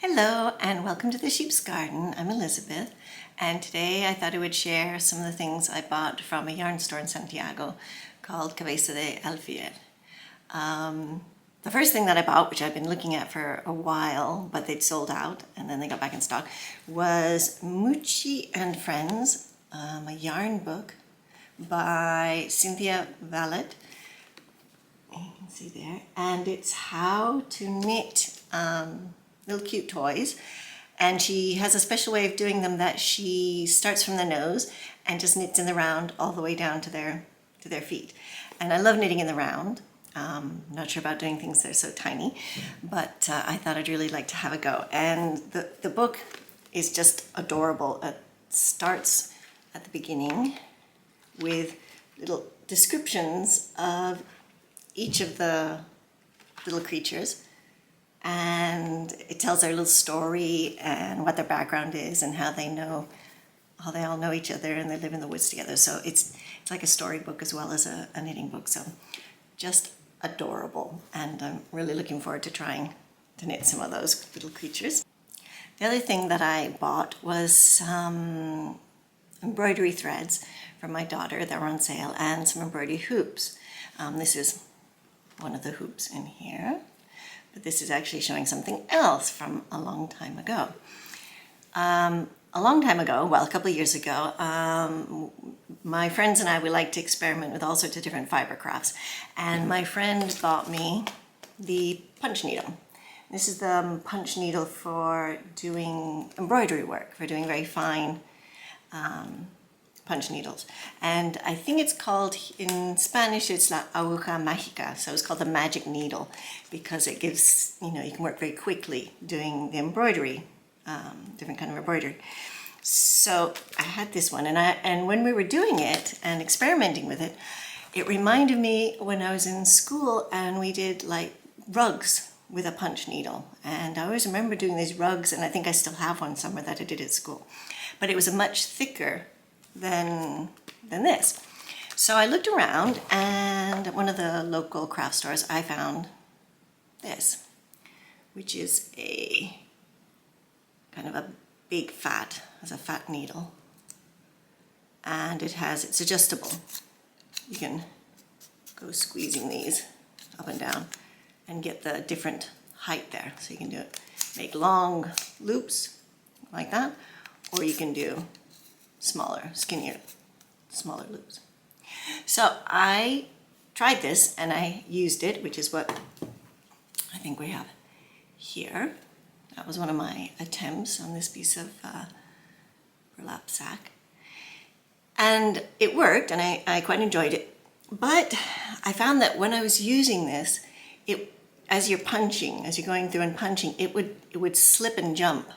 Hello and welcome to the Sheep's Garden. I'm Elizabeth, and today I thought I would share some of the things I bought from a yarn store in Santiago called Cabeza de Alfiler. The first thing that I bought, which I've been looking at for a while, but they'd sold out and then they got back in stock, was Mouche and Friends, a yarn book by Cinthia Vallet. You can see there, and it's how to knit little cute toys, and she has a special way of doing them that she starts from the nose and just knits in the round all the way down to their feet. And I love knitting in the round. Not sure about doing things that are so tiny, but I thought I'd really like to have a go. And the book is just adorable. It starts at the beginning with little descriptions of each of the little creatures, and it tells their little story and what their background is and how they all know each other and they live in the woods together. So it's like a storybook as well as a knitting book. So just adorable, and I'm really looking forward to trying to knit some of those little creatures. The other thing that I bought was some embroidery threads for my daughter that were on sale, and some embroidery hoops. This is one of the hoops in here, but this is actually showing something else from a long time ago. A long time ago, well, a couple of years ago, my friends and I, we like to experiment with all sorts of different fiber crafts, and my friend bought me the punch needle. This is the punch needle for doing embroidery work, for doing very fine punch needles. And I think it's called, in Spanish, it's la aguja mágica. So it's called the magic needle because it gives, you can work very quickly doing the embroidery, different kind of embroidery. So I had this one, and when we were doing it and experimenting with it, it reminded me when I was in school and we did like rugs with a punch needle. And I always remember doing these rugs, and I think I still have one somewhere that I did at school. But it was a much thicker than this. So I looked around, and at one of the local craft stores I found this, which is a kind of a big fat, has a fat needle, and it's adjustable. You can go squeezing these up and down and get the different height there. So you can do it, make long loops like that, or you can do smaller, smaller loops. So I tried this and I used it, which is what I think we have here. That was one of my attempts on this piece of burlap sack. And it worked, and I quite enjoyed it. But I found that when I was using this, as you're going through and punching, it would slip and jump.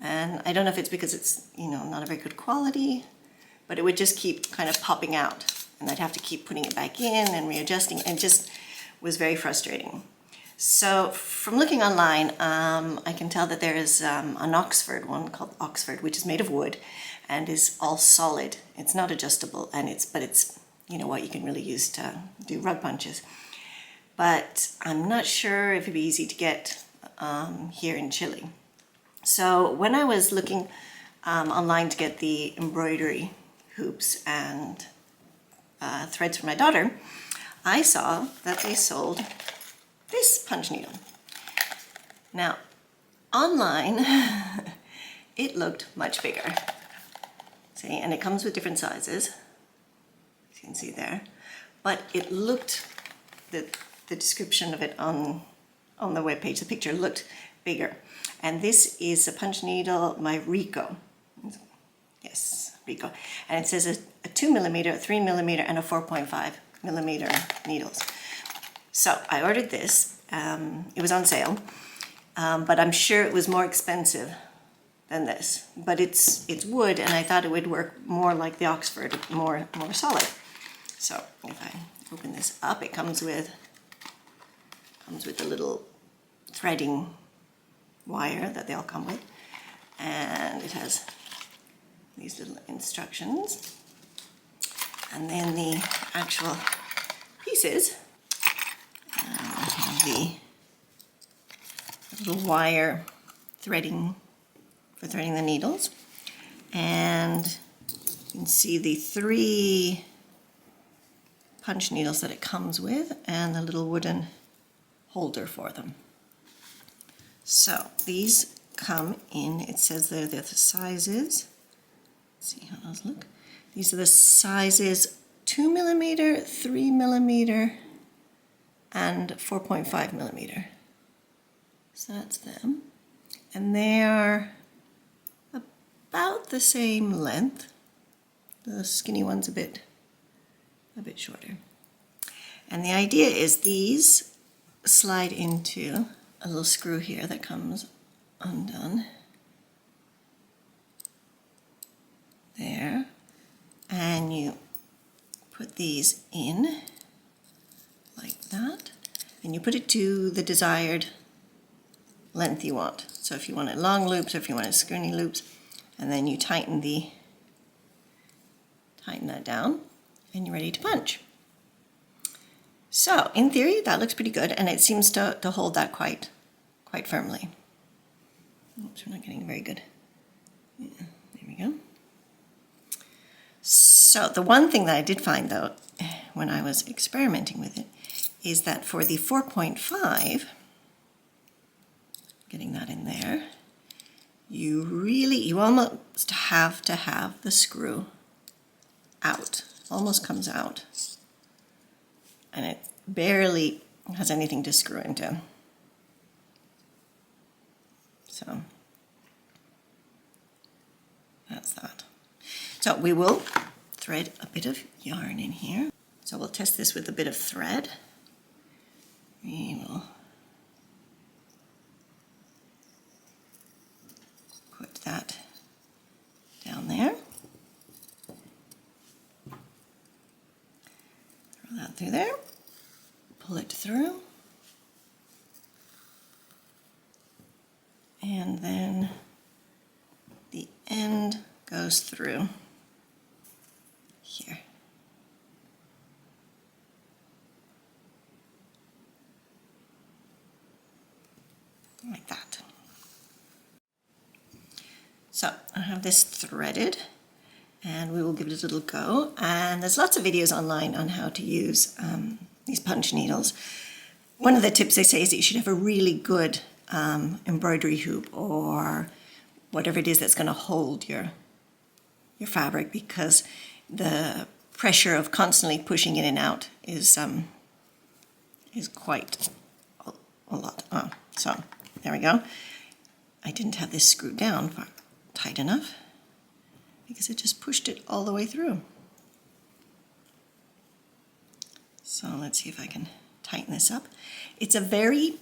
And I don't know if it's because it's, not a very good quality, but it would just keep kind of popping out. And I'd have to keep putting it back in and readjusting, and just was very frustrating. So from looking online, I can tell that there is an Oxford one called Oxford, which is made of wood and is all solid. It's not adjustable, but it's what you can really use to do rug punches. But I'm not sure if it'd be easy to get here in Chile. So when I was looking online to get the embroidery hoops and threads for my daughter, I saw that they sold this punch needle. Now, online, it looked much bigger. See, and it comes with different sizes, as you can see there. But it looked, the description of it on the webpage, the picture looked bigger. And this is a punch needle by Rico. Yes, Rico. And it says a 2mm, a 3mm, and a 4.5mm needles. So I ordered this. It was on sale, but I'm sure it was more expensive than this. But it's wood, and I thought it would work more like the Oxford, more solid. So if I open this up, it comes with the little threading wire that they all come with, and it has these little instructions, and then the actual pieces have the little wire threading the needles. And you can see the 3 punch needles that it comes with and the little wooden holder for them. So these come in, it says they're the sizes. Let's see how those look. These are the sizes 2 millimeter, 3 millimeter, and 4.5 millimeter. So that's them. And they are about the same length. The skinny one's a bit shorter. And the idea is these slide into a little screw here that comes undone. There. And you put these in like that. And you put it to the desired length you want. So if you want it long loops or if you want it skinny loops, and then you tighten that down and you're ready to punch. So in theory that looks pretty good, and it seems to hold that quite firmly. Oops, we're not getting very good. Yeah, there we go. So the one thing that I did find though when I was experimenting with it is that for the 4.5, getting that in there, you almost have to have the screw out. Almost comes out. And it barely has anything to screw into. So that's that. So we will thread a bit of yarn in here. So we'll test this with a bit of thread. We will put that down there. Throw that through there. Pull it through. And then the end goes through here. Like that. So I have this threaded and we will give it a little go. And there's lots of videos online on how to use these punch needles. One of the tips they say is that you should have a really good embroidery hoop or whatever it is that's going to hold your fabric, because the pressure of constantly pushing in and out is quite a lot. Oh, so there we go. I didn't have this screwed down tight enough because it just pushed it all the way through. So let's see if I can tighten this up. It's a very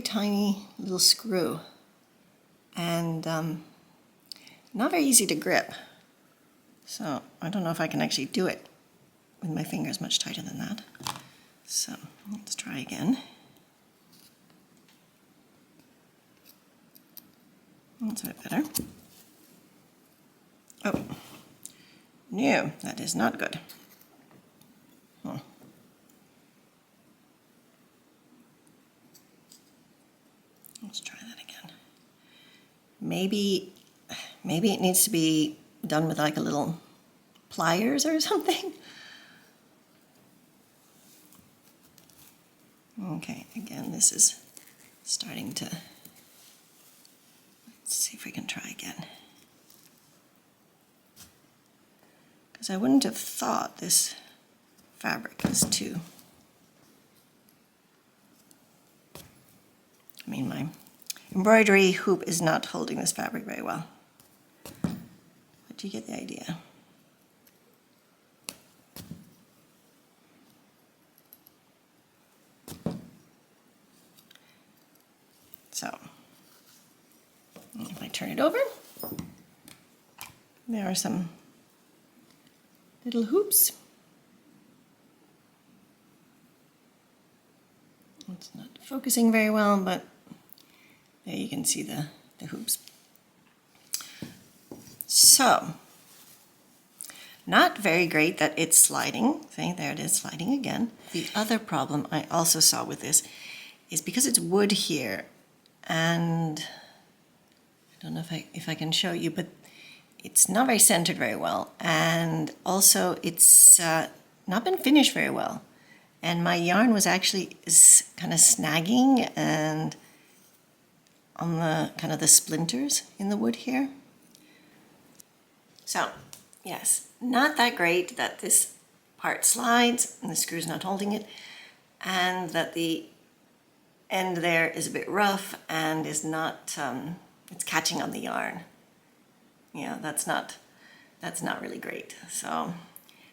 tiny little screw and not very easy to grip. So I don't know if I can actually do it with my fingers much tighter than that. So let's try again. That's a bit better. Oh, no, that is not good. Oh. Let's try that again. Maybe it needs to be done with like a little pliers or something. Okay, again, this is starting to... Let's see if we can try again. Because I wouldn't have thought this fabric was too... I mean, my embroidery hoop is not holding this fabric very well. But you get the idea. So, if I turn it over, there are some little hoops. It's not focusing very well, but there you can see the hoops. So, not very great that it's sliding. See, there it is sliding again. The other problem I also saw with this is because it's wood here and I don't know if I can show you, but it's not very centered very well, and also it's not been finished very well. And my yarn was actually kind of snagging and on the kind of the splinters in the wood here. So yes, not that great that this part slides and the screw's not holding it, and that the end there is a bit rough and is not, it's catching on the yarn. Yeah, that's not really great. So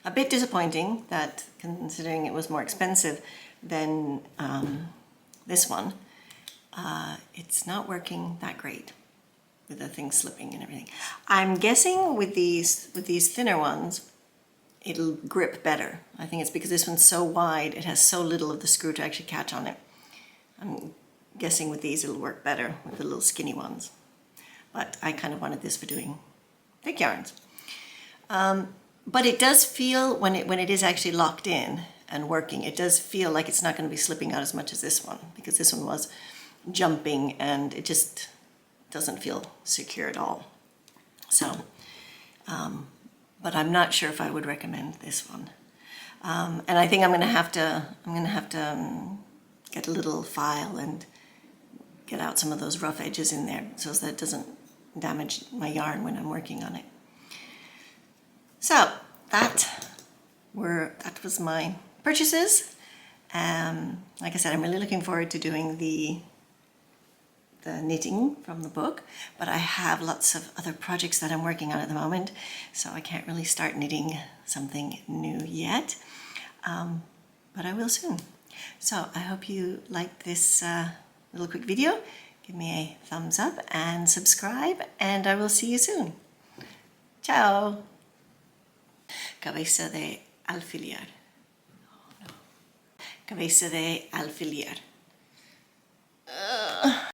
a bit disappointing that, considering it was more expensive than this one, it's not working that great with the thing slipping and everything. I'm guessing with these thinner ones, it'll grip better. I think it's because this one's so wide, it has so little of the screw to actually catch on it. I'm guessing with these it'll work better with the little skinny ones. But I kind of wanted this for doing thick yarns. But it does feel, when it is actually locked in and working, it does feel like it's not going to be slipping out as much as this one, because this one was jumping and it just doesn't feel secure at all. So, but I'm not sure if I would recommend this one. And I think I'm going to have to get a little file and get out some of those rough edges in there so that it doesn't damage my yarn when I'm working on it. So that was my purchases. Like I said, I'm really looking forward to doing the knitting from the book, but I have lots of other projects that I'm working on at the moment, so I can't really start knitting something new yet, but I will soon. So I hope you liked this little quick video. Give me a thumbs up and subscribe, and I will see you soon. Ciao! Cabeza de alfiler. Oh, no. Cabeza de alfiler.